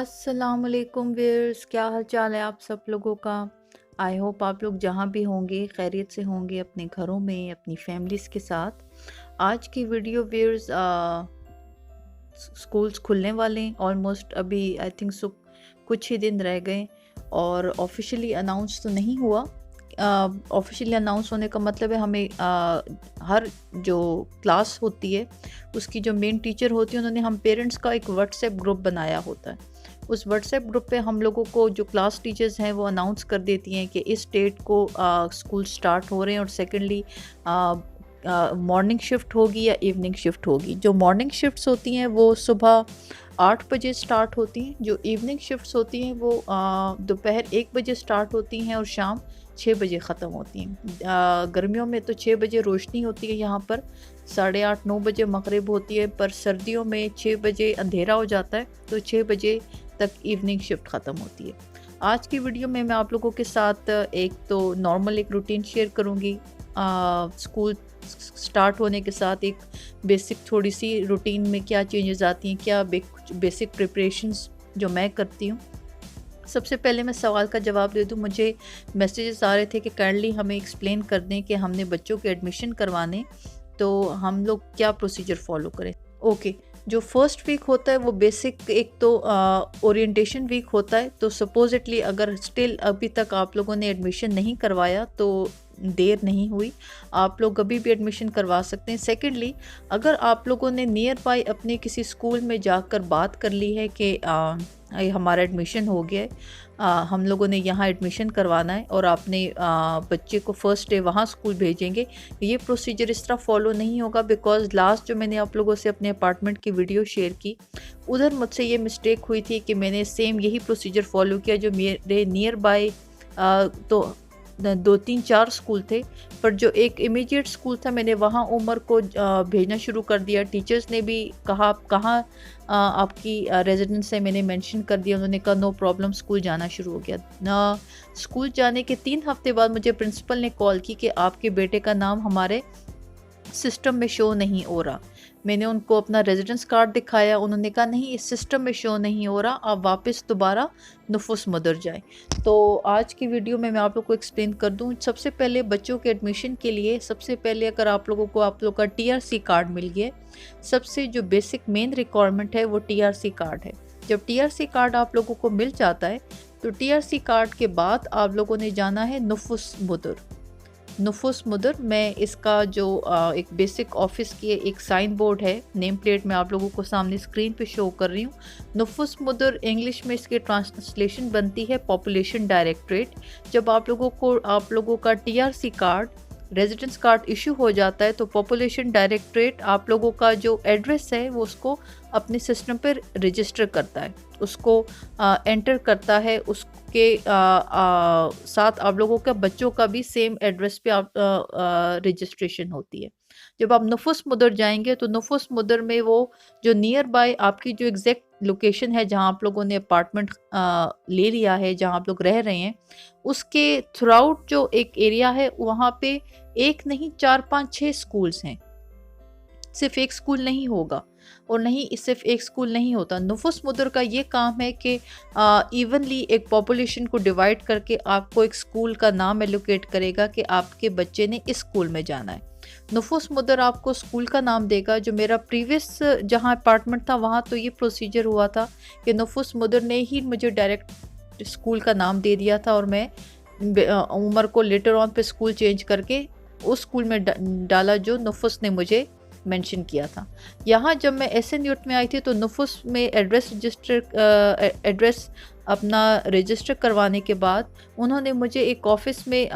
अस्सलामुअलैकुम व्यूअर्स, क्या हाल चाल है आप सब लोगों का। आई होप आप लोग जहाँ भी होंगे खैरियत से होंगे, अपने घरों में अपनी फैमिलीज़ के साथ। आज की वीडियो व्यूअर्स, स्कूल्स खुलने वाले हैं ऑलमोस्ट। अभी आई थिंक सो कुछ ही दिन रह गए और ऑफिशियली अनाउंस तो नहीं हुआ। ऑफिशियली अनाउंस होने का मतलब है हमें हर जो क्लास होती है उसकी जो मेन टीचर होती है उन्होंने हम पेरेंट्स का एक व्हाट्सएप ग्रुप बनाया होता है। उस व्हाट्सएप ग्रुप पे हम लोगों को जो क्लास टीचर्स हैं वो अनाउंस कर देती हैं कि इस डेट को स्कूल स्टार्ट हो रहे हैं। और सेकेंडली मॉर्निंग शिफ्ट होगी या इवनिंग शिफ्ट होगी। जो मॉर्निंग शिफ्ट्स होती हैं वो सुबह 8 बजे स्टार्ट होती हैं, जो इवनिंग शिफ्ट्स होती हैं वो दोपहर 1 बजे स्टार्ट होती हैं और शाम 6 बजे ख़त्म होती हैं। गर्मियों में तो 6 बजे रोशनी होती है यहाँ पर, 8:30-9 बजे मगरिब होती है, पर सर्दियों में 6 बजे अंधेरा हो जाता है तो 6 बजे तक इवनिंग शिफ्ट ख़त्म होती है। आज की वीडियो में मैं आप लोगों के साथ एक तो नॉर्मल एक रूटीन शेयर करूँगी स्कूल स्टार्ट होने के साथ, एक बेसिक थोड़ी सी रूटीन में क्या चेंजेस आती हैं, क्या बेसिक प्रिपरेशंस जो मैं करती हूँ। सबसे पहले मैं सवाल का जवाब दे दूँ। मुझे मैसेजेस आ रहे थे कि काइंडली हमें एक्सप्लेन कर दें कि हमने बच्चों के एडमिशन करवाने, तो हम लोग क्या प्रोसीजर फॉलो करें। ओके, जो फर्स्ट वीक होता है वो बेसिक एक तो ओरिएंटेशन वीक होता है। तो सपोजिटली अगर स्टिल अभी तक आप लोगों ने एडमिशन नहीं करवाया तो देर नहीं हुई, आप लोग अभी भी एडमिशन करवा सकते हैं। सेकेंडली, अगर आप लोगों ने नियर बाय अपने किसी स्कूल में जाकर बात कर ली है कि हमारा एडमिशन हो गया है, हम लोगों ने यहाँ एडमिशन करवाना है और आपने बच्चे को फर्स्ट डे वहाँ स्कूल भेजेंगे, ये प्रोसीजर इस तरह फॉलो नहीं होगा। बिकॉज लास्ट जो मैंने आप लोगों से अपने अपार्टमेंट की वीडियो शेयर की, उधर मुझसे ये मिस्टेक हुई थी कि मैंने सेम यही प्रोसीजर फॉलो किया। जो मेरे नियर बाय तो 2-3-4 स्कूल थे, पर जो एक इमीडिएट स्कूल था मैंने वहाँ उमर को भेजना शुरू कर दिया। टीचर्स ने भी कहा आप कहाँ आपकी रेजिडेंस है, मैंने मेंशन कर दिया। उन्होंने कहा नो प्रॉब्लम, स्कूल जाना शुरू हो गया ना। स्कूल जाने के 3 हफ्ते बाद मुझे प्रिंसिपल ने कॉल की कि आपके बेटे का नाम हमारे सिस्टम में शो नहीं हो रहा। मैंने उनको अपना रेजिडेंस कार्ड दिखाया, उन्होंने कहा नहीं इस सिस्टम में शो नहीं हो रहा, आप वापस दोबारा नुफुस मदर जाएं। तो आज की वीडियो में मैं आप लोग को एक्सप्लेन कर दूं। सबसे पहले बच्चों के एडमिशन के लिए सबसे पहले अगर आप लोगों को आप लोग का टीआरसी कार्ड मिल गया, सबसे जो बेसिक मेन रिक्वायरमेंट है वो टीआरसी कार्ड है। जब टीआरसी कार्ड आप लोगों को मिल जाता है तो टीआरसी कार्ड के बाद आप लोगों ने जाना है नुफुस मुदर। नुफुस मुदर में इसका जो एक बेसिक ऑफिस की एक साइन बोर्ड है, नेम प्लेट में आप लोगों को सामने स्क्रीन पे शो कर रही हूँ। नुफुस मुदर इंग्लिश में इसकी ट्रांसलेशन बनती है पॉपुलेशन डायरेक्टरेट। जब आप लोगों का TRC card residence card issue हो जाता है तो पॉपुलेशन डायरेक्टरेट आप लोगों का जो एड्रेस है वो उसको अपने सिस्टम पर रजिस्टर करता है, उसको एंटर करता है। उसके साथ आप लोगों का बच्चों का भी सेम एड्रेस पे आप रजिस्ट्रेशन होती है। जब आप नुफुस मुदर जाएंगे तो नुफुस मुदर में वो जो नियर बाय आपकी जो एग्जैक्ट लोकेशन है जहाँ आप लोगों ने अपार्टमेंट ले लिया है, जहाँ आप लोग रह रहे हैं, उसके थ्रू आउट जो एक एरिया है वहाँ पे एक नहीं 4-5-6 स्कूल्स हैं। सिर्फ एक स्कूल नहीं होगा और नहीं सिर्फ एक स्कूल नहीं होता। नुफुस मुदर का ये काम है कि इवनली एक पॉपुलेशन को डिवाइड करके आपको एक स्कूल का नाम एलोकेट करेगा कि आपके बच्चे ने इस स्कूल में जाना है। नुफुस मुदर आपको स्कूल का नाम देगा। जो मेरा प्रीवियस जहाँ अपार्टमेंट था वहाँ तो ये प्रोसीजर हुआ था कि नुफुस मुदर ने ही मुझे डायरेक्ट स्कूल का नाम दे दिया था और मैं उमर को लेटर ऑन पे स्कूल चेंज करके उस स्कूल में डाला जो नुफुस ने मुझे मेंशन किया था। यहाँ जब मैं एसएन यूट में आई थी तो नुफुस में एड्रेस अपना रजिस्टर करवाने के बाद उन्होंने मुझे एक ऑफिस में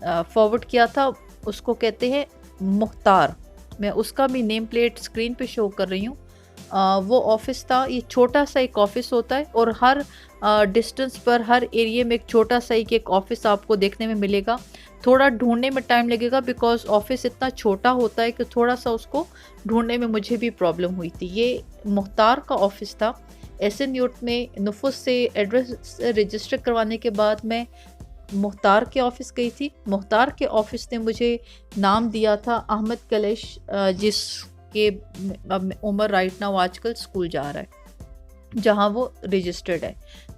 फॉरवर्ड किया था, उसको कहते हैं मुख्तार। मैं उसका भी नेम प्लेट स्क्रीन पे शो कर रही हूँ। वो ऑफिस था, ये छोटा सा एक ऑफिस होता है और हर डिस्टेंस पर हर एरिया में एक छोटा सा एक ऑफिस आपको देखने में मिलेगा। थोड़ा ढूंढने में टाइम लगेगा बिकॉज ऑफिस इतना छोटा होता है कि थोड़ा सा उसको ढूंढने में मुझे भी प्रॉब्लम हुई थी। ये मुख्तार का ऑफिस था एसएन यूट में। नुफुस से एड्रेस रजिस्टर करवाने के बाद मैं मुख्तार के ऑफिस गई थी। मुख्तार के ऑफिस ने मुझे नाम दिया था अहमद कलेश, जिसके उमर राइट नाउ आजकल स्कूल जा रहा है। जहाँ वो रजिस्टर्ड है।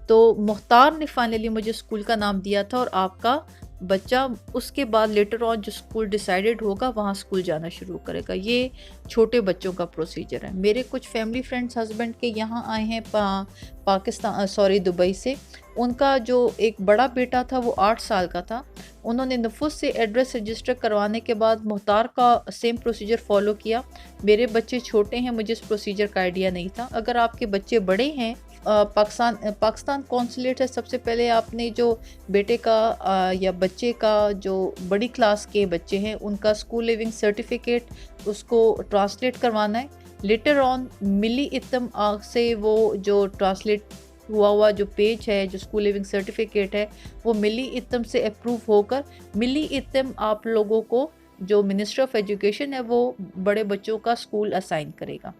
तो मुख्तार ने फाइनली मुझे स्कूल का नाम दिया था और आपका बच्चा उसके बाद लेटर ऑन जो स्कूल डिसाइडेड होगा वहाँ स्कूल जाना शुरू करेगा। ये छोटे बच्चों का प्रोसीजर है। मेरे कुछ फैमिली फ्रेंड्स हस्बैंड के यहाँ आए हैं पाकिस्तान सॉरी दुबई से। उनका जो एक बड़ा बेटा था वो 8 साल का था। उन्होंने नफुस से एड्रेस रजिस्टर करवाने के बाद मुख्तार का सेम प्रोसीजर फॉलो किया। मेरे बच्चे छोटे हैं, मुझे इस प्रोसीजर का आइडिया नहीं था। अगर आपके बच्चे बड़े हैं, पाकिस्तान कौंसलेट है, सबसे पहले आपने जो बेटे का या बच्चे का जो बड़ी क्लास के बच्चे हैं उनका स्कूल लिविंग सर्टिफिकेट उसको ट्रांसलेट करवाना है। लेटर ऑन मिली इत्तम से वो जो ट्रांसलेट हुआ जो पेज है, जो स्कूल लिविंग सर्टिफिकेट है, वो मिली इत्तम से अप्रूव होकर मिली इत्तम आप लोगों को जो मिनिस्ट्री ऑफ एजुकेशन है वो बड़े बच्चों का स्कूल असाइन करेगा।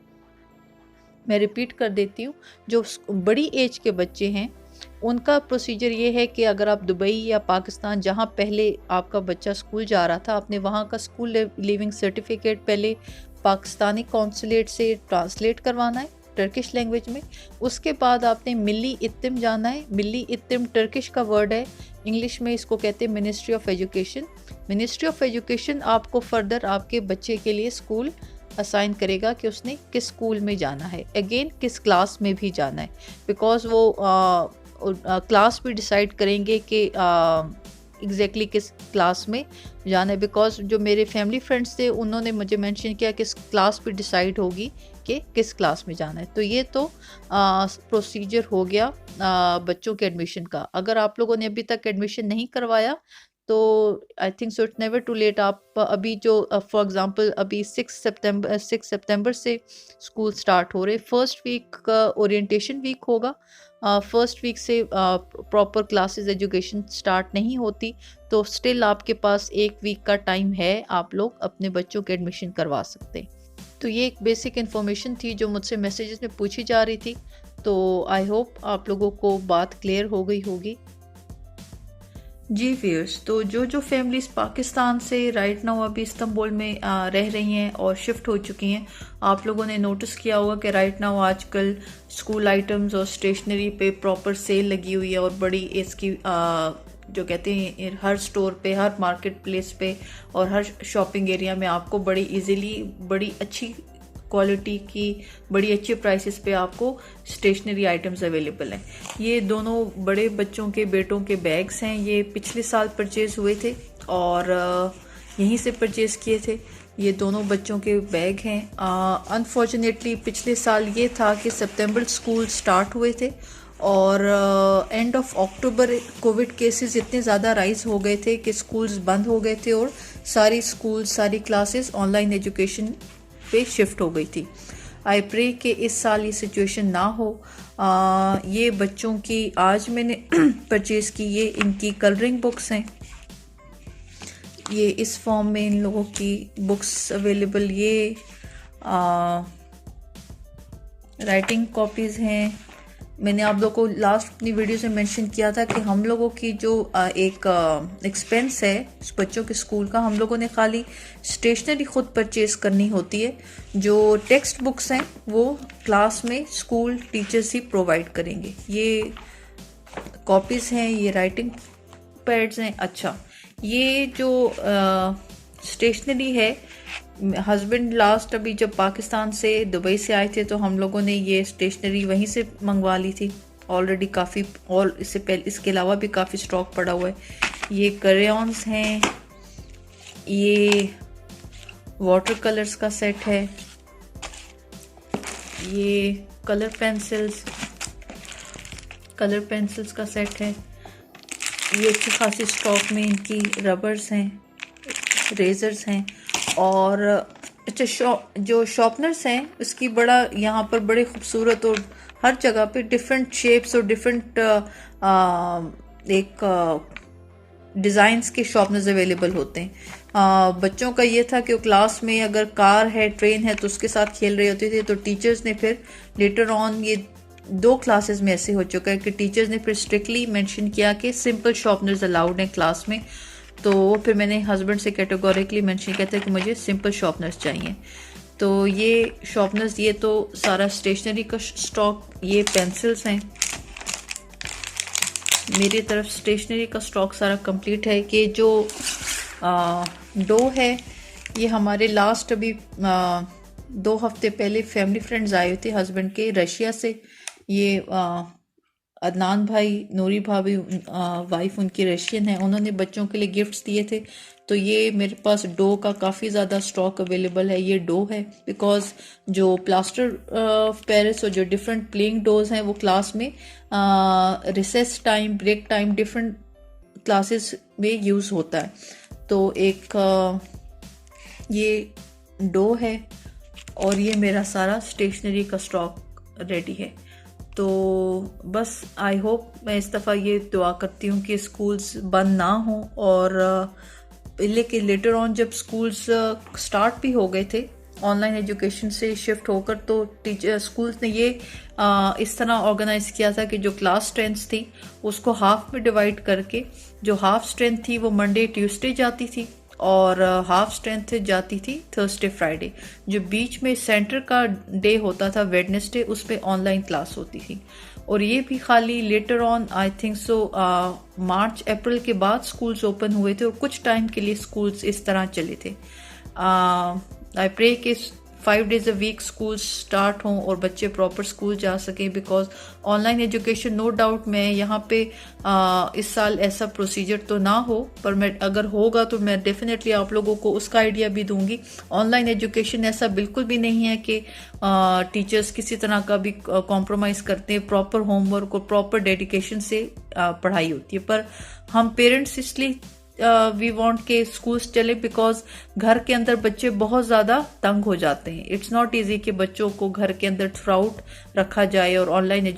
मैं रिपीट कर देती हूँ, जो बड़ी एज के बच्चे हैं उनका प्रोसीजर ये है कि अगर आप दुबई या पाकिस्तान जहाँ पहले आपका बच्चा स्कूल जा रहा था, आपने वहाँ का स्कूल लिविंग सर्टिफिकेट पहले पाकिस्तानी कौंसलेट से ट्रांसलेट करवाना है टर्किश लैंग्वेज में। उसके बाद आपने मिली इत्तिम जाना है। मिली इत्तिम टर्किश का वर्ड है, इंग्लिश में इसको कहते हैं ministry of education. Ministry of education आपको फर्दर आपके बच्चे के लिए स्कूल असाइन करेगा कि उसने किस स्कूल में जाना है, अगेन किस क्लास में भी जाना है, बिकॉज वो क्लास भी डिसाइड करेंगे कि एग्जैक्टली किस क्लास में जाना है। बिकॉज जो मेरे फैमिली फ्रेंड्स थे उन्होंने मुझे मेंशन किया कि क्लास भी डिसाइड होगी कि किस क्लास में जाना है। तो ये तो प्रोसीजर हो गया बच्चों के एडमिशन का। अगर आप लोगों ने अभी तक एडमिशन नहीं करवाया तो I think so it's never too late. आप अभी जो फॉर एग्जांपल अभी 6 सितंबर से स्कूल स्टार्ट हो रहे, फर्स्ट वीक ओरिएंटेशन वीक होगा। फर्स्ट वीक से प्रॉपर क्लासेस एजुकेशन स्टार्ट नहीं होती, तो स्टिल आपके पास 1 वीक का टाइम है, आप लोग अपने बच्चों के एडमिशन करवा सकते हैं। तो ये एक बेसिक इन्फॉर्मेशन थी जो मुझसे मैसेजेस में पूछी जा रही थी। तो आई होप आप लोगों को बात क्लियर हो गई होगी। जी व्यूअर्स, तो जो फैमिलीज़ पाकिस्तान से राइट नाउ अभी इस्तांबुल में रह रही हैं और शिफ्ट हो चुकी हैं, आप लोगों ने नोटिस किया होगा कि राइट नाउ आजकल स्कूल आइटम्स और स्टेशनरी पे प्रॉपर सेल लगी हुई है और बड़ी इसकी जो कहते हैं हर स्टोर पे, हर मार्केट प्लेस पे और हर शॉपिंग एरिया में आपको बड़ी इजीली बड़ी अच्छी क्वालिटी की बड़ी अच्छे प्राइसेस पे आपको स्टेशनरी आइटम्स अवेलेबल हैं। ये दोनों बड़े बच्चों के बेटों के बैग्स हैं, ये पिछले साल परचेज हुए थे और यहीं से परचेज किए थे। ये दोनों बच्चों के बैग हैं। अनफॉर्चुनेटली पिछले साल ये था कि सितंबर स्कूल स्टार्ट हुए थे और end of October Covid cases इतने ज़्यादा राइज हो गए थे कि स्कूल्स बंद हो गए थे और सारी क्लासेस ऑनलाइन एजुकेशन पे शिफ्ट हो गई थी। आई प्रे कि इस साल ये सिचुएशन ना हो। ये बच्चों की आज मैंने परचेज की, ये इनकी कलरिंग बुक्स हैं, ये इस फॉर्म में इन लोगों की बुक्स अवेलेबल। ये राइटिंग कॉपीज़ हैं। मैंने आप लोगों को लास्ट अपनी वीडियो से मेंशन किया था कि हम लोगों की जो एक एक्सपेंस है बच्चों के स्कूल का, हम लोगों ने खाली स्टेशनरी खुद परचेज करनी होती है। जो टेक्स्ट बुक्स हैं वो क्लास में स्कूल टीचर्स ही प्रोवाइड करेंगे। ये कॉपीज़ हैं, ये राइटिंग पैड्स हैं। अच्छा, ये जो स्टेशनरी है, हस्बैंड लास्ट अभी जब पाकिस्तान से दुबई से आए थे तो हम लोगों ने ये स्टेशनरी वहीं से मंगवा ली थी ऑलरेडी काफ़ी, और इससे पहले इसके अलावा भी काफ़ी स्टॉक पड़ा हुआ है। ये क्रेयॉन्स हैं, ये वाटर कलर्स का सेट है, ये कलर पेंसिल्स का सेट है। ये अच्छी खासी स्टॉक में इनकी रबर्स हैं, रेजर्स हैं। और अच्छा, जो शॉर्पनर्स हैं उसकी बड़ा यहाँ पर बड़े खूबसूरत और हर जगह पे डिफरेंट शेप्स और डिफरेंट एक डिज़ाइंस के शॉर्पनर्स अवेलेबल होते हैं। बच्चों का ये था कि क्लास में अगर कार है, ट्रेन है तो उसके साथ खेल रहे होते थे, तो टीचर्स ने फिर लेटर ऑन ये 2 क्लासेस में ऐसे हो चुका है कि टीचर्स ने फिर स्ट्रिक्टली मेंशन किया कि सिंपल शॉर्पनर्स अलाउड हैं क्लास में। तो फिर मैंने हस्बैंड से कैटेगोरिकली मेंशन किया था कि मुझे सिंपल शॉर्पनर्स चाहिए। तो ये शॉर्पनर्स, ये तो सारा स्टेशनरी का स्टॉक, ये पेंसिल्स हैं। मेरी तरफ स्टेशनरी का स्टॉक सारा कंप्लीट है। कि जो डो है, ये हमारे लास्ट अभी 2 हफ्ते पहले फैमिली फ्रेंड्स आए थे हस्बैंड के रशिया से। ये अदनान भाई, नूरी भाभी वाइफ उनकी रशियन है, उन्होंने बच्चों के लिए गिफ्ट्स दिए थे। तो ये मेरे पास डो का काफ़ी ज़्यादा स्टॉक अवेलेबल है। ये डो है बिकॉज जो प्लास्टर ऑफ पेरिस और जो डिफरेंट प्लेइंग डोज हैं वो क्लास में recess time, break time, different classes में यूज़ होता है। तो एक ये डो है और ये मेरा सारा स्टेशनरी का स्टॉक रेडी है। तो बस आई होप, मैं इस दफ़ा ये दुआ करती हूँ कि स्कूल्स बंद ना हों। और लेकिन लेटर ऑन जब स्कूल्स स्टार्ट भी हो गए थे ऑनलाइन एजुकेशन से शिफ्ट होकर, तो टीचर स्कूल्स ने ये इस तरह ऑर्गेनाइज किया था कि जो क्लास स्ट्रेंथ थी उसको हाफ में डिवाइड करके, जो हाफ स्ट्रेंथ थी वो मंडे ट्यूसडे जाती थी और हाफ स्ट्रेंथ जाती थी थर्सडे फ्राइडे। जो बीच में सेंटर का डे होता था वेडनेसडे, उस पे ऑनलाइन क्लास होती थी। और ये भी खाली letter on I think so मार्च अप्रैल के बाद स्कूल्स ओपन हुए थे और कुछ टाइम के लिए स्कूल्स इस तरह चले थे। आई प्रे कि 5 days a week school start हों और बच्चे प्रॉपर स्कूल जा सकें। Because online education, no doubt मैं यहाँ पे इस साल ऐसा प्रोसीजर तो ना हो, पर मैं अगर होगा तो मैं डेफिनेटली आप लोगों को उसका आइडिया भी दूंगी। ऑनलाइन एजुकेशन ऐसा बिल्कुल भी नहीं है कि टीचर्स किसी तरह का भी कॉम्प्रोमाइज करते हैं। प्रॉपर होमवर्क और प्रॉपर डेडिकेशन से पढ़ाई होती है। पर हम पेरेंट्स इसलिए वी वांट के स्कूल्स चले बिकॉज घर के अंदर बच्चे बहुत ज़्यादा तंग हो जाते हैं। इट्स नॉट इजी कि बच्चों को घर के अंदर थ्राउट रखा जाए, और ऑनलाइन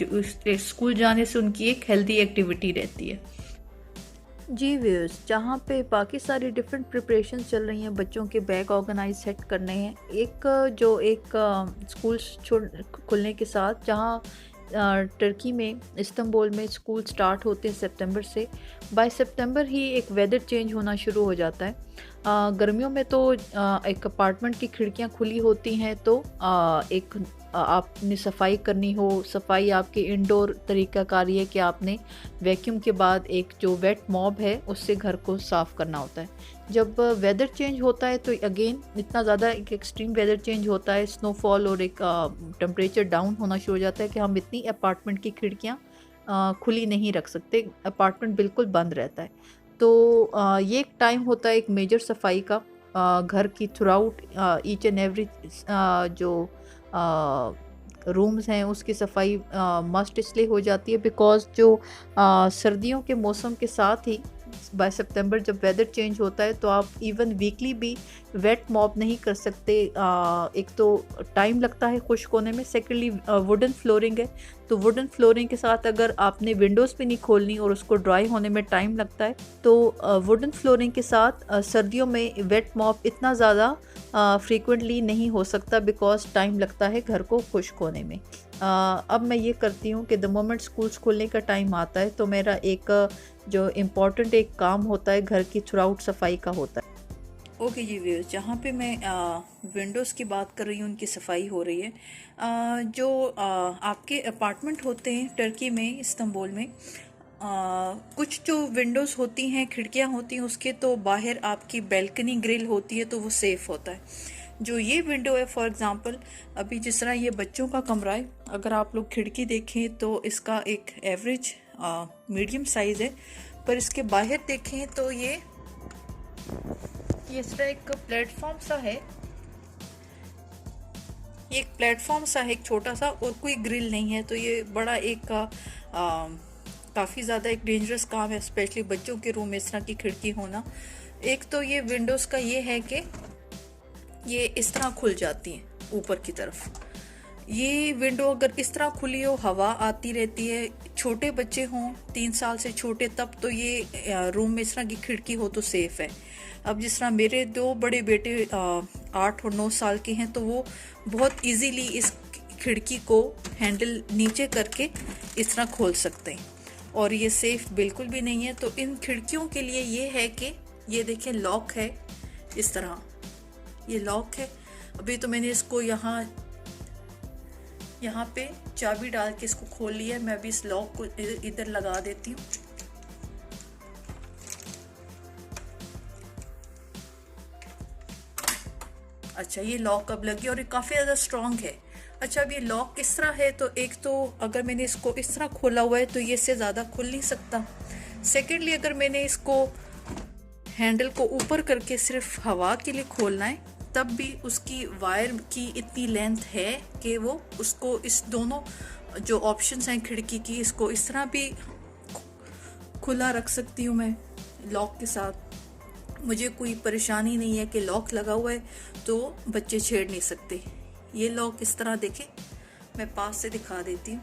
स्कूल जाने से उनकी एक हेल्दी एक्टिविटी रहती है। जी व्यूअर्स, जहाँ पे बाकी सारी डिफरेंट प्रिपरेशन चल रही हैं, बच्चों के बैग ऑर्गेनाइज सेट करने हैं, एक स्कूल खुलने के साथ, जहाँ टर्की में इस्तांबुल में स्कूल स्टार्ट होते हैं सितंबर से। बाय सितंबर ही एक वेदर चेंज होना शुरू हो जाता है। गर्मियों में तो एक अपार्टमेंट की खिड़कियां खुली होती हैं, तो आपने सफाई करनी हो, सफाई आपके इंडोर तरीकाकारी है कि आपने वैक्यूम के बाद एक जो वेट मॉब है उससे घर को साफ़ करना होता है। जब वेदर चेंज होता है तो अगेन इतना ज़्यादा एक एक्सट्रीम वेदर चेंज होता है, स्नोफॉल और एक टेम्परेचर डाउन होना शुरू हो जाता है कि हम इतनी अपार्टमेंट की खिड़कियाँ खुली नहीं रख सकते, अपार्टमेंट बिल्कुल बंद रहता है। तो ये एक टाइम होता है एक मेजर सफाई का, घर की through out each and every जो रूम्स हैं उसकी सफाई मस्ट इसलिए हो जाती है बिकॉज़ जो सर्दियों के मौसम के साथ ही बाय सितंबर जब वेदर चेंज होता है तो आप इवन वीकली भी वेट मॉप नहीं कर सकते। एक तो टाइम लगता है खुश्क होने में, सेकेंडली वुडन फ्लोरिंग है, तो वुडन फ्लोरिंग के साथ अगर आपने विंडोज़ भी नहीं खोलनी और उसको ड्राई होने में टाइम लगता है, तो वुडन फ्लोरिंग के साथ सर्दियों में वेट मॉप इतना ज़्यादा फ्रीक्वेंटली नहीं हो सकता बिकॉज टाइम लगता है घर को खुश्क होने में। अब मैं ये करती हूँ कि द मोमेंट स्कूल्स खोलने का टाइम आता है तो मेरा एक जो इम्पॉर्टेंट एक काम होता है घर की थ्रू आउट सफाई का होता है। ओके जी व्यूअर्स, जहाँ पे मैं विंडोज़ की बात कर रही हूँ उनकी सफाई हो रही है। जो आपके अपार्टमेंट होते हैं टर्की में, इस्तांबुल में, कुछ जो विंडोज़ होती हैं, खिड़कियाँ होती हैं, उसके तो बाहर आपकी बैल्कनी ग्रिल होती है तो वो सेफ़ होता है। जो ये विंडो है फॉर एग्ज़ाम्पल, अभी जिस तरह ये बच्चों का कमरा है, अगर आप लोग खिड़की देखें तो इसका एक एवरेज मीडियम साइज़ है, पर इसके बाहर देखें तो ये इस तरह एक प्लेटफॉर्म सा है, ये एक प्लेटफॉर्म सा है एक छोटा सा, और कोई ग्रिल नहीं है। तो ये बड़ा एक काफ़ी ज़्यादा एक डेंजरस काम है, स्पेशली बच्चों के रूम में इस तरह की खिड़की होना। एक तो ये विंडोज़ का ये है कि ये इस तरह खुल जाती हैं ऊपर की तरफ। ये विंडो अगर इस तरह खुली हो, हवा आती रहती है, छोटे बच्चे हों 3 साल से छोटे, तब तो ये रूम में इस तरह की खिड़की हो तो सेफ़ है। अब जिस तरह मेरे 2 बड़े बेटे 8 और 9 साल के हैं, तो वो बहुत इजीली इस खिड़की को हैंडल नीचे करके इस तरह खोल सकते हैं, और ये सेफ़ बिल्कुल भी नहीं है। तो इन खिड़कियों के लिए ये है कि ये देखें लॉक है, इस तरह ये लॉक है। अभी तो मैंने इसको यहाँ पे चाबी डाल के इसको खोल लिया है। मैं अभी इस लॉक को इधर लगा देती हूँ। अच्छा, ये लॉक अब लगी और ये काफ़ी ज़्यादा स्ट्रॉन्ग है। अच्छा, अब ये लॉक किस तरह है, तो एक तो अगर मैंने इसको इस तरह खोला हुआ है तो ये इससे ज़्यादा खुल नहीं सकता। सेकेंडली, अगर मैंने इसको हैंडल को ऊपर करके सिर्फ हवा के लिए खोलना है, तब भी उसकी वायर की इतनी लेंथ है कि वो उसको इस दोनों जो ऑप्शंस हैं खिड़की की, इसको इस तरह भी खुला रख सकती हूँ मैं लॉक के साथ। मुझे कोई परेशानी नहीं है कि लॉक लगा हुआ है तो बच्चे छेड़ नहीं सकते। ये लॉक इस तरह देखें, मैं पास से दिखा देती हूँ।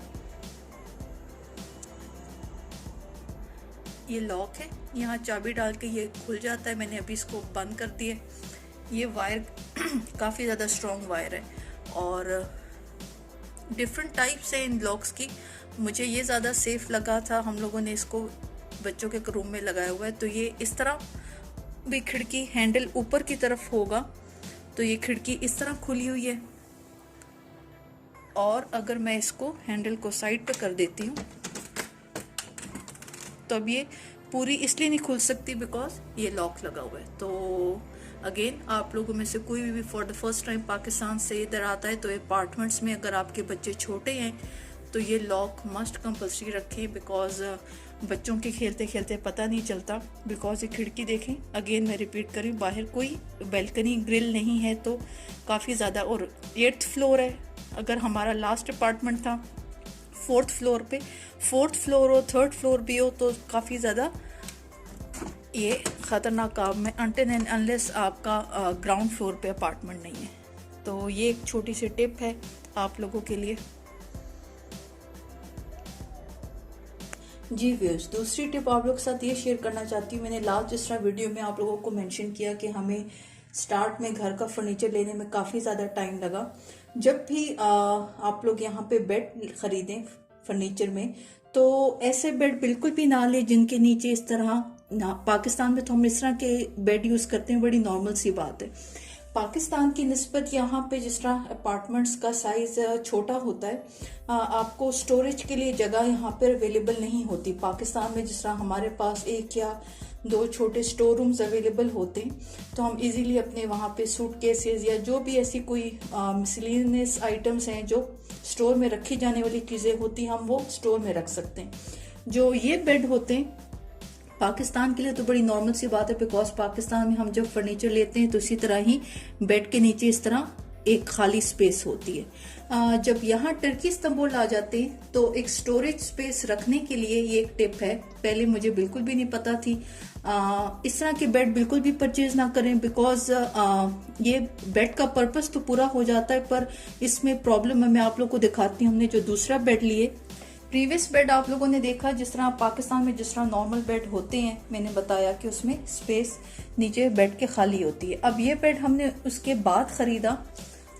ये लॉक है, यहाँ चाबी डाल के ये खुल जाता है। मैंने अभी इसको बंद कर दिया। ये वायर काफ़ी ज़्यादा स्ट्रॉन्ग वायर है और डिफरेंट टाइप्स हैं इन लॉक्स की। मुझे ये ज़्यादा सेफ लगा था। हम लोगों ने इसको बच्चों के रूम में लगाया हुआ है। तो ये इस तरह भी खिड़की हैंडल ऊपर की तरफ होगा तो ये खिड़की इस तरह खुली हुई है। और अगर मैं इसको हैंडल को साइड पे कर देती हूँ तो अब ये पूरी इसलिए नहीं खुल सकती बिकॉज ये लॉक लगा हुआ है। तो अगेन, आप लोगों में से कोई भी for the first time Pakistan से इधर आता है तो अपार्टमेंट्स में अगर आपके बच्चे छोटे हैं तो ये लॉक मस्ट कंपल्सरी रखें बिकॉज बच्चों के खेलते खेलते पता नहीं चलता। बिकॉज ये खिड़की देखें, अगेन मैं रिपीट करूँ, बाहर कोई बैल्कनी ग्रिल नहीं है तो काफ़ी ज़्यादा, और 8th फ्लोर है। अगर हमारा लास्ट अपार्टमेंट था 4th फ्लोर पे, 4th फ्लोर हो 3rd फ्लोर भी हो तो काफ़ी ज़्यादा ये ख़तरनाक काम है अनटिल एंड अनलेस आपका ग्राउंड फ्लोर पे अपार्टमेंट नहीं है। तो ये एक छोटी सी टिप है आप लोगों के लिए। जी व्यूअर्स, दूसरी टिप आप लोगों के साथ ये शेयर करना चाहती हूँ। मैंने लास्ट जिस तरह वीडियो में आप लोगों को मेंशन किया कि हमें स्टार्ट में घर का फर्नीचर लेने में काफ़ी ज़्यादा टाइम लगा। जब भी आप लोग यहाँ पे बेड खरीदें फर्नीचर में तो ऐसे बेड बिल्कुल भी ना लें जिनके नीचे इस तरह ना, पाकिस्तान में तो हम इस तरह के बेड यूज़ करते हैं, बड़ी नॉर्मल सी बात है। पाकिस्तान की निस्बत यहाँ पे जिस तरह अपार्टमेंट्स का साइज छोटा होता है, आपको स्टोरेज के लिए जगह यहाँ पर अवेलेबल नहीं होती। पाकिस्तान में जिस तरह हमारे पास 1 या 2 छोटे स्टोर रूम्स अवेलेबल होते हैं तो हम इजीली अपने वहाँ पे सूटकेसेस या जो भी ऐसी कोई मिसलेनियस आइटम्स हैं जो स्टोर में रखी जाने वाली चीज़ें होती हैं, हम वो स्टोर में रख सकते हैं। जो ये बेड होते हैं पाकिस्तान के लिए तो बड़ी नॉर्मल सी बात है बिकॉज पाकिस्तान में हम जब फर्नीचर लेते हैं तो इसी तरह ही बेड के नीचे इस तरह एक खाली स्पेस होती है। जब यहाँ टर्की इस्तांबुल आ जाते हैं तो एक स्टोरेज स्पेस रखने के लिए ये एक टिप है, पहले मुझे बिल्कुल भी नहीं पता थी। इस तरह के बेड बिल्कुल भी परचेज ना करें बिकॉज ये बेड का पर्पस तो पूरा हो जाता है पर इसमें प्रॉब्लम है। मैं आप लोग को दिखाती हूँ। हमने जो दूसरा बेड लिए, प्रीवियस बेड आप लोगों ने देखा जिस तरह पाकिस्तान में जिस तरह नॉर्मल बेड होते हैं, मैंने बताया कि उसमें स्पेस नीचे बेड के खाली होती है। अब ये बेड हमने उसके बाद खरीदा।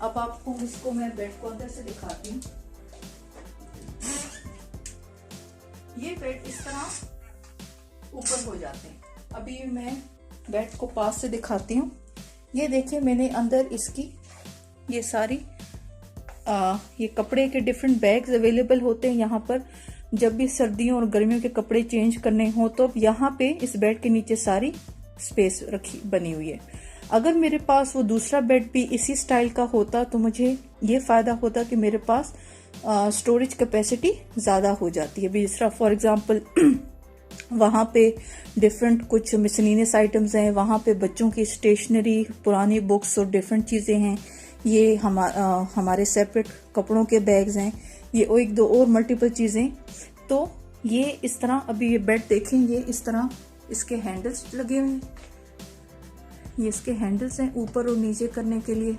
अब आपको इसको मैं बेड को अंदर से दिखाती हूँ। ये बेड इस तरह ऊपर हो जाते हैं। अभी मैं बेड को पास से दिखाती हूँ। ये देखिए, मैंने अंदर इसकी ये सारी ये कपड़े के डिफरेंट बैग्स अवेलेबल होते हैं यहाँ पर। जब भी सर्दियों और गर्मियों के कपड़े चेंज करने हो तो यहाँ पे इस बेड के नीचे सारी स्पेस रखी बनी हुई है। अगर मेरे पास वो दूसरा बेड भी इसी स्टाइल का होता तो मुझे ये फायदा होता कि मेरे पास स्टोरेज कैपेसिटी ज़्यादा हो जाती है। जिस तरह फॉर एग्जांपल वहाँ पे डिफरेंट कुछ मिसलेनियस आइटम्स हैं, वहाँ पे बच्चों की स्टेशनरी, पुरानी बुक्स और डिफरेंट चीज़ें हैं। ये हमारे सेपरेट कपड़ों के बैग्स हैं, ये एक दो और मल्टीपल चीज़ें। तो ये इस तरह, अभी ये बेड देखें, ये इस तरह इसके हैंडल्स लगे हुए हैं। ये इसके हैंडल्स हैं ऊपर और नीचे करने के लिए।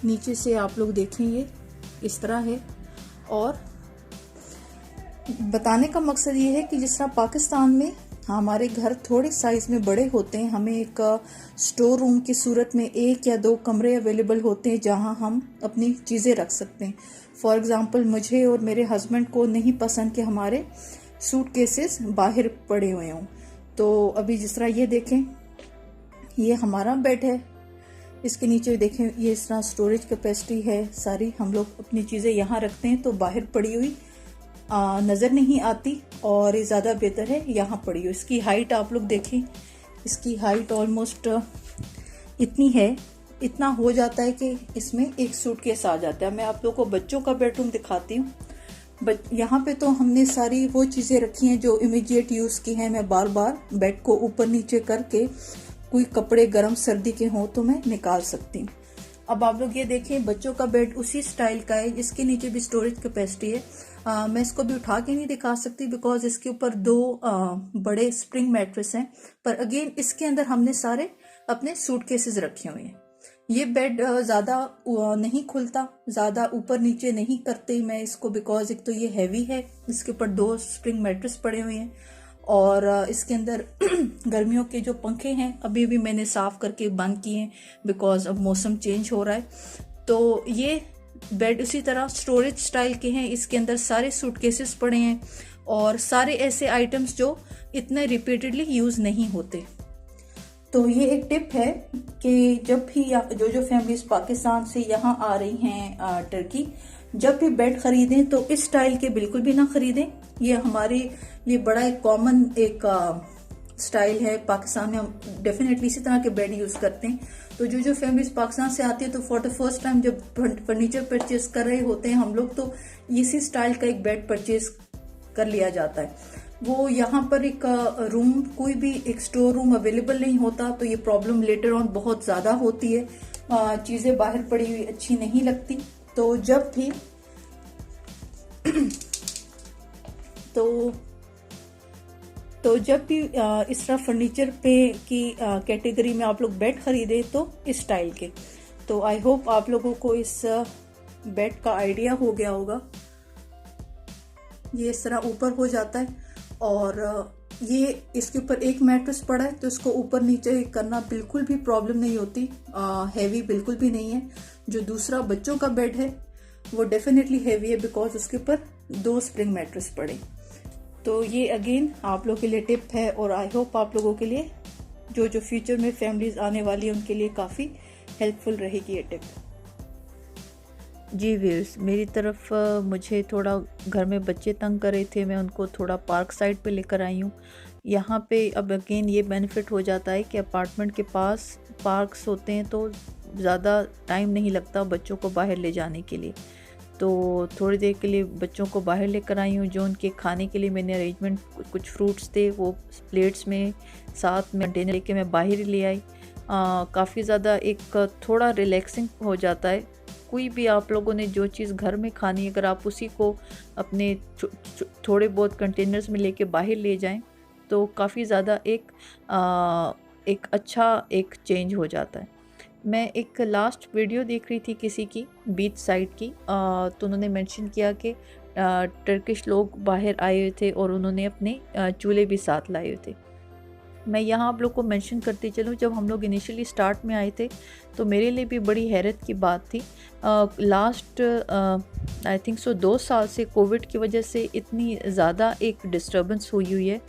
नीचे से आप लोग देखें ये इस तरह है। और बताने का मकसद ये है कि जिस तरह पाकिस्तान में हमारे घर थोड़े साइज में बड़े होते हैं, हमें एक स्टोर रूम की सूरत में 1 या 2 कमरे अवेलेबल होते हैं जहां हम अपनी चीज़ें रख सकते हैं। फॉर एग्जांपल मुझे और मेरे हस्बैंड को नहीं पसंद कि हमारे सूटकेसेस बाहर पड़े हुए हों। तो अभी जिस तरह ये देखें, ये हमारा बेड है, इसके नीचे देखें, ये इस तरह स्टोरेज कैपेसिटी है सारी। हम लोग अपनी चीज़ें यहाँ रखते हैं तो बाहर पड़ी हुई नज़र नहीं आती, और ये ज़्यादा बेहतर है यहाँ पड़ी हुई। इसकी हाइट आप लोग देखें, इसकी हाइट ऑलमोस्ट इतनी है, इतना हो जाता है कि इसमें एक सूटकेस आ जाता है। मैं आप लोगों को बच्चों का बेडरूम दिखाती हूँ। यहाँ पे तो हमने सारी वो चीज़ें रखी हैं जो इमीडिएट यूज़ की हैं। मैं बार बार बेड को ऊपर नीचे करके कोई कपड़े गर्म सर्दी के हों तो मैं निकाल सकती हूँ। अब आप लोग ये देखें, बच्चों का बेड उसी स्टाइल का है, इसके नीचे भी स्टोरेज कैपेसिटी है। मैं इसको भी उठा के नहीं दिखा सकती बिकॉज इसके ऊपर दो बड़े स्प्रिंग मैट्रेस हैं, पर अगेन इसके अंदर हमने सारे अपने सूटकेसेस रखे हुए हैं। ये बेड ज़्यादा नहीं खुलता, ज़्यादा ऊपर नीचे नहीं करते मैं इसको, बिकॉज एक तो ये हैवी है, इसके ऊपर दो स्प्रिंग मैट्रेस पड़े हुए हैं, और इसके अंदर गर्मियों के जो पंखे हैं अभी भी मैंने साफ करके बंद किए हैं बिकॉज अब मौसम चेंज हो रहा है। तो ये बेड उसी तरह स्टोरेज स्टाइल के हैं, इसके अंदर सारे सूटकेसेस पड़े हैं और सारे ऐसे आइटम्स जो इतने रिपीटेडली यूज़ नहीं होते। तो ये एक टिप है कि जब भी जो फैमिलीज पाकिस्तान से यहाँ आ रही हैं टर्की, जब भी बेड खरीदें तो इस स्टाइल के बिल्कुल भी ना खरीदें। ये हमारे लिए बड़ा एक कॉमन एक स्टाइल है, पाकिस्तान में हम डेफिनेटली इसी तरह के बेड यूज करते हैं। तो जो फैमिलीज पाकिस्तान से आती है तो फॉर द फर्स्ट टाइम जब फर्नीचर परचेज कर रहे होते हैं हम लोग, तो इसी स्टाइल का एक बेड परचेज कर लिया जाता है। वो यहाँ पर एक रूम, कोई भी एक स्टोर रूम अवेलेबल नहीं होता, तो ये प्रॉब्लम लेटर ऑन बहुत ज़्यादा होती है, चीज़ें बाहर पड़ी हुई अच्छी नहीं लगती। तो जब भी जब भी इस तरह फर्नीचर पे की कैटेगरी में आप लोग बेड खरीदे तो इस स्टाइल के। तो आई होप आप लोगों को इस बेड का आइडिया हो गया होगा। ये इस तरह ऊपर हो जाता है और ये इसके ऊपर एक मैट्रेस पड़ा है तो इसको ऊपर नीचे करना बिल्कुल भी प्रॉब्लम नहीं होती, हैवी बिल्कुल भी नहीं है। जो दूसरा बच्चों का बेड है वो डेफिनेटली हैवी है बिकॉज उसके ऊपर दो स्प्रिंग मैट्रेस पड़े। तो ये अगेन आप लोगों के लिए टिप है और आई होप आप लोगों के लिए जो फ्यूचर में फैमिलीज आने वाली है उनके लिए काफ़ी हेल्पफुल रहेगी ये टिप। जी व्यूअर्स, मेरी तरफ मुझे थोड़ा घर में बच्चे तंग कर रहे थे, मैं उनको थोड़ा पार्क साइड पे लेकर आई हूँ। यहाँ पे अब अगेन ये बेनिफिट हो जाता है कि अपार्टमेंट के पास पार्क्स होते हैं तो ज़्यादा टाइम नहीं लगता बच्चों को बाहर ले जाने के लिए। तो थोड़ी देर के लिए बच्चों को बाहर लेकर आई हूँ। जो उनके खाने के लिए मैंने अरेंजमेंट, कुछ फ्रूट्स थे वो प्लेट्स में साथ में कंटेनर लेके मैं बाहर ही ले आई। काफ़ी ज़्यादा एक थोड़ा रिलैक्सिंग हो जाता है। कोई भी आप लोगों ने जो चीज़ घर में खानी है, अगर आप उसी को अपने थोड़े बहुत कंटेनर्स में लेके बाहर ले जाएं तो काफ़ी ज़्यादा एक अच्छा एक चेंज हो जाता है। मैं एक लास्ट वीडियो देख रही थी किसी की बीच साइड की, तो उन्होंने मेंशन किया कि टर्किश लोग बाहर आए हुए थे और उन्होंने अपने चूल्हे भी साथ लाए हुए थे। मैं यहाँ आप लोग को मेंशन करती चलूँ, जब हम लोग इनिशियली स्टार्ट में आए थे तो मेरे लिए भी बड़ी हैरत की बात थी। लास्ट आई थिंक 2 साल से कोविड की वजह से इतनी ज़्यादा एक डिस्टर्बेंस हुई है।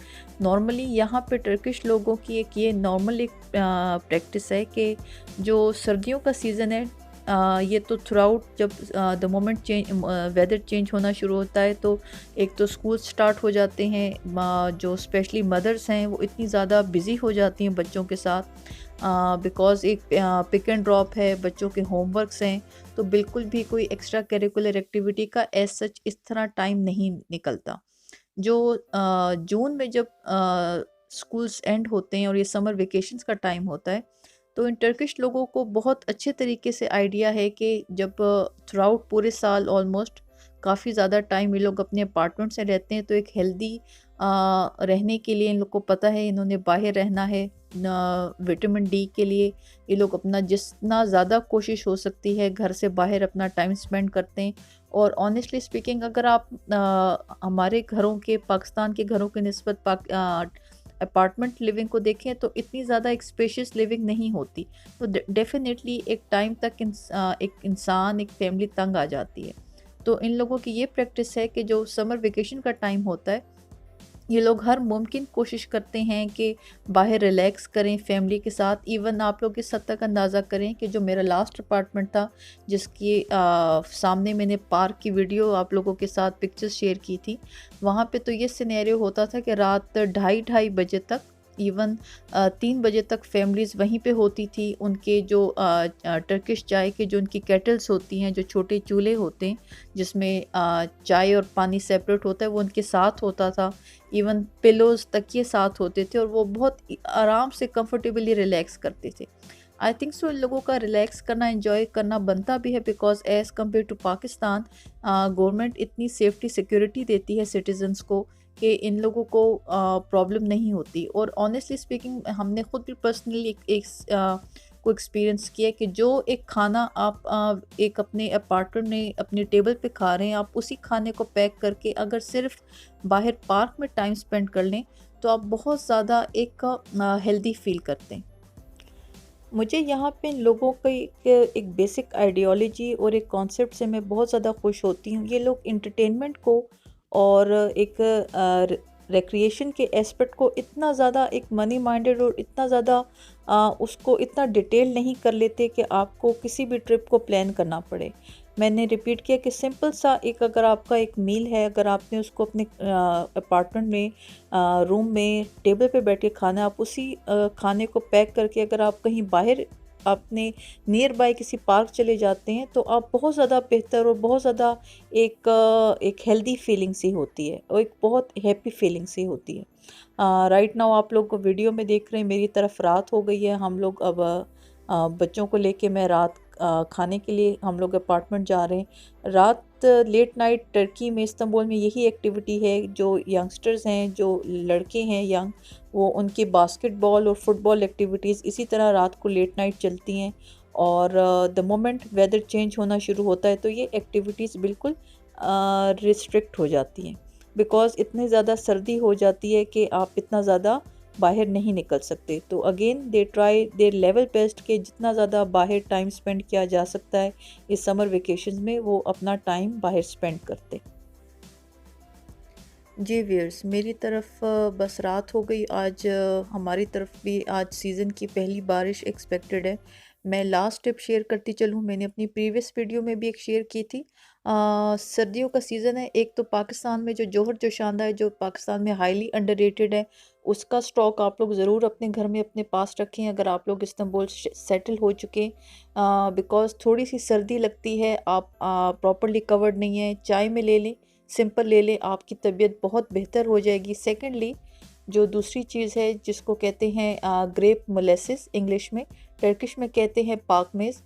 नॉर्मली यहाँ पे टर्किश लोगों की एक ये नॉर्मल एक प्रैक्टिस है कि जो सर्दियों का सीज़न है, ये तो थ्रू आउट जब द मोमेंट वेदर चेंज होना शुरू होता है तो एक तो स्कूल स्टार्ट हो जाते हैं। जो स्पेशली मदर्स हैं वो इतनी ज़्यादा बिज़ी हो जाती हैं बच्चों के साथ, बिकॉज़ एक पिक एंड ड्रॉप है, बच्चों के होमवर्क्स हैं, तो बिल्कुल भी कोई एक्स्ट्रा करिकुलर एक्टिविटी का एज सच इस तरह टाइम नहीं निकलता। जो जून में जब स्कूल्स एंड होते हैं और ये समर वेकेशंस का टाइम होता है, तो इन टर्किश लोगों को बहुत अच्छे तरीके से आइडिया है कि जब थ्रू आउट पूरे साल ऑलमोस्ट काफ़ी ज़्यादा टाइम ये लोग अपने अपार्टमेंट से रहते हैं, तो एक हेल्दी रहने के लिए इन लोग को पता है इन्होंने बाहर रहना है। विटामिन डी के लिए ये लोग अपना जितना ज़्यादा कोशिश हो सकती है घर से बाहर अपना टाइम स्पेंड करते हैं। और ऑनेस्टली स्पीकिंग, अगर आप हमारे घरों के, पाकिस्तान के घरों के निस्बत अपार्टमेंट लिविंग को देखें तो इतनी ज़्यादा एक स्पेशियस लिविंग नहीं होती, तो डेफिनेटली एक टाइम तक एक इंसान, एक फैमिली तंग आ जाती है। तो इन लोगों की ये प्रैक्टिस है कि जो समर वेकेशन का टाइम होता है ये लोग हर मुमकिन कोशिश करते हैं कि बाहर रिलैक्स करें फैमिली के साथ। इवन आप लोग इस हद तक अंदाज़ा करें कि जो मेरा लास्ट अपार्टमेंट था, जिसकी सामने मैंने पार्क की वीडियो आप लोगों के साथ पिक्चर्स शेयर की थी, वहाँ पे तो ये सिनेरियो होता था कि रात 2:30 बजे तक, इवन 3 बजे तक फैमिलीज़ वहीं पे होती थी। उनके जो टर्किश चाय के जो उनकी केटल्स होती हैं, जो छोटे चूल्हे होते हैं जिसमें चाय और पानी सेपरेट होता है, वो उनके साथ होता था। इवन पिलोज़ तकिए साथ होते थे और वो बहुत आराम से कंफर्टेबली रिलैक्स करते थे। आई थिंक सो इन लोगों का रिलैक्स करना, एंजॉय करना बनता भी है, because as compare to Pakistan government इतनी सेफ्टी सिक्योरिटी देती है सिटीजन्स को कि इन लोगों को प्रॉब्लम नहीं होती। और ऑनेस्टली स्पीकिंग हमने खुद भी पर्सनली को एक्सपीरियंस किया कि जो एक खाना आप एक अपने अपार्टमेंट में अपने टेबल पे खा रहे हैं, आप उसी खाने को पैक करके अगर सिर्फ बाहर पार्क में टाइम स्पेंड कर लें तो आप बहुत ज़्यादा एक हेल्दी फील करते हैं। मुझे यहाँ पे लोगों की एक बेसिक आइडियोलॉजी और एक कॉन्सेप्ट से मैं बहुत ज़्यादा खुश होती हूँ। ये लोग इंटरटेनमेंट को और एक रिक्रिएशन के एस्पेक्ट को इतना ज़्यादा एक मनी माइंडेड और इतना ज़्यादा उसको इतना डिटेल नहीं कर लेते कि आपको किसी भी ट्रिप को प्लान करना पड़े। मैंने रिपीट किया कि सिंपल सा एक अगर आपका एक मील है, अगर आपने उसको अपने अपार्टमेंट में रूम में टेबल पे बैठ के खाना, आप उसी खाने को पैक करके अगर आप कहीं बाहर अपने नियर बाय किसी पार्क चले जाते हैं तो आप बहुत ज़्यादा बेहतर और बहुत ज़्यादा एक हेल्दी फीलिंग सी होती है और एक बहुत हैप्पी फीलिंग सी होती है। राइट नाउ आप लोग वीडियो में देख रहे हैं मेरी तरफ रात हो गई है। हम लोग अब बच्चों को लेके मैं रात खाने के लिए हम लोग अपार्टमेंट जा रहे हैं। रात लेट नाइट टर्की में, इस्तांबुल में यही एक्टिविटी है। जो यंगस्टर्स हैं, जो लड़के हैं यंग, वो उनकी बास्केटबॉल और फुटबॉल एक्टिविटीज़ इसी तरह रात को लेट नाइट चलती हैं। और द मोमेंट वेदर चेंज होना शुरू होता है तो ये एक्टिविटीज़ बिल्कुल रिस्ट्रिक्ट हो जाती हैं, बिकॉज़ इतनी ज़्यादा सर्दी हो जाती है कि आप इतना ज़्यादा बाहर नहीं निकल सकते। तो again they try their level best के जितना ज़्यादा बाहर टाइम स्पेंड किया जा सकता है इस समर वेकेशन में, वो अपना टाइम बाहर स्पेंड करते। जी व्यूअर्स, मेरी तरफ बस रात हो गई आज। हमारी तरफ भी आज सीज़न की पहली बारिश एक्सपेक्टेड है। मैं लास्ट टिप शेयर करती चलूँ, मैंने अपनी प्रीवियस वीडियो में भी एक शेयर की थी। सर्दियों का सीज़न है। एक तो पाकिस्तान में जो जोहर जोशांदा है, जो पाकिस्तान में हाईली अंडररेटेड है, उसका स्टॉक आप लोग ज़रूर अपने घर में अपने पास रखें अगर आप लोग इस्तांबुल सेटल हो चुके। बिकॉज़ थोड़ी सी सर्दी लगती है, आप प्रॉपरली कवर्ड नहीं है, चाय में ले लें, सिंपल ले लें, आपकी तबीयत बहुत बेहतर हो जाएगी। सेकेंडली, जो दूसरी चीज़ है जिसको कहते हैं ग्रेप मोलेसिस इंग्लिश में, टर्किश में कहते हैं पाकमेज़।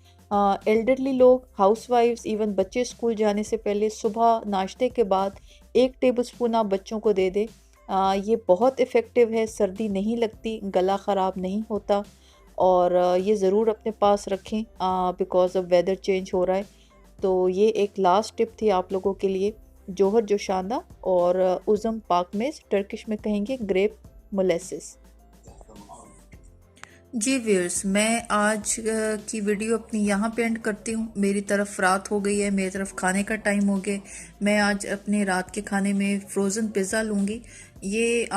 एल्डरली लोग, हाउसवाइफ्स, इवन बच्चे स्कूल जाने से पहले सुबह नाश्ते के बाद 1 टेबलस्पून आप बच्चों को दे दें। ये बहुत इफ़ेक्टिव है, सर्दी नहीं लगती, गला ख़राब नहीं होता। और ये ज़रूर अपने पास रखें बिकॉज़ ऑफ वेदर चेंज हो रहा है। तो ये एक लास्ट टिप थी आप लोगों के लिए। जोहर जोशांदा और उज़म पाकमेज़, टर्किश में कहेंगे ग्रेप मोलेसिस। जी व्यूअर्स, मैं आज की वीडियो अपनी यहाँ पे एंड करती हूँ। मेरी तरफ रात हो गई है, मेरी तरफ खाने का टाइम हो गया। मैं आज अपने रात के खाने में फ्रोज़न पिज़्ज़ा लूँगी। ये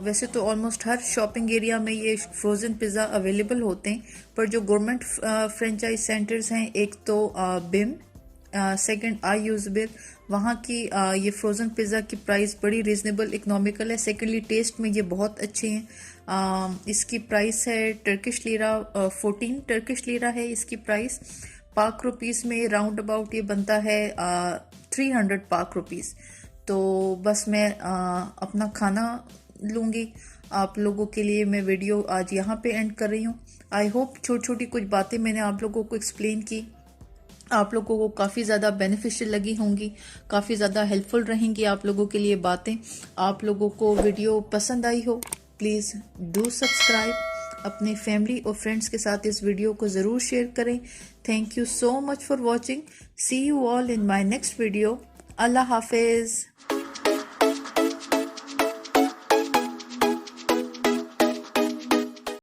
वैसे तो ऑलमोस्ट हर शॉपिंग एरिया में ये फ्रोज़न पिज़्ज़ा अवेलेबल होते हैं, पर जो गवर्नमेंट फ्रेंचाइज सेंटर्स हैं, एक तो बिम, सेकंड आई यूज़बिर, वहाँ की ये फ्रोज़न पिज़्ज़ा की प्राइस बड़ी रीज़नेबल इकोनॉमिकल है। सेकेंडली टेस्ट में ये बहुत अच्छे हैं। इसकी प्राइस है टर्किश लीरा 14 टर्किश लीरा है इसकी प्राइस। पाक रुपीज़ में राउंड अबाउट ये बनता है 300 पाक रुपीज़। तो बस मैं अपना खाना लूँगी। आप लोगों के लिए मैं वीडियो आज यहाँ पे एंड कर रही हूँ। आई होप छोटी छोटी कुछ बातें मैंने आप लोगों को एक्सप्लेन की, आप लोगों को काफ़ी ज़्यादा बेनिफिशियल लगी होंगी, काफ़ी ज़्यादा हेल्पफुल रहेंगी आप लोगों के लिए बातें। आप लोगों को वीडियो पसंद आई हो, प्लीज़ डू सब्सक्राइब। अपने फैमिली और फ्रेंड्स के साथ इस वीडियो को ज़रूर शेयर करें। Thank you so much for watching. See you all in my next video. अल्लाह हाफिज़।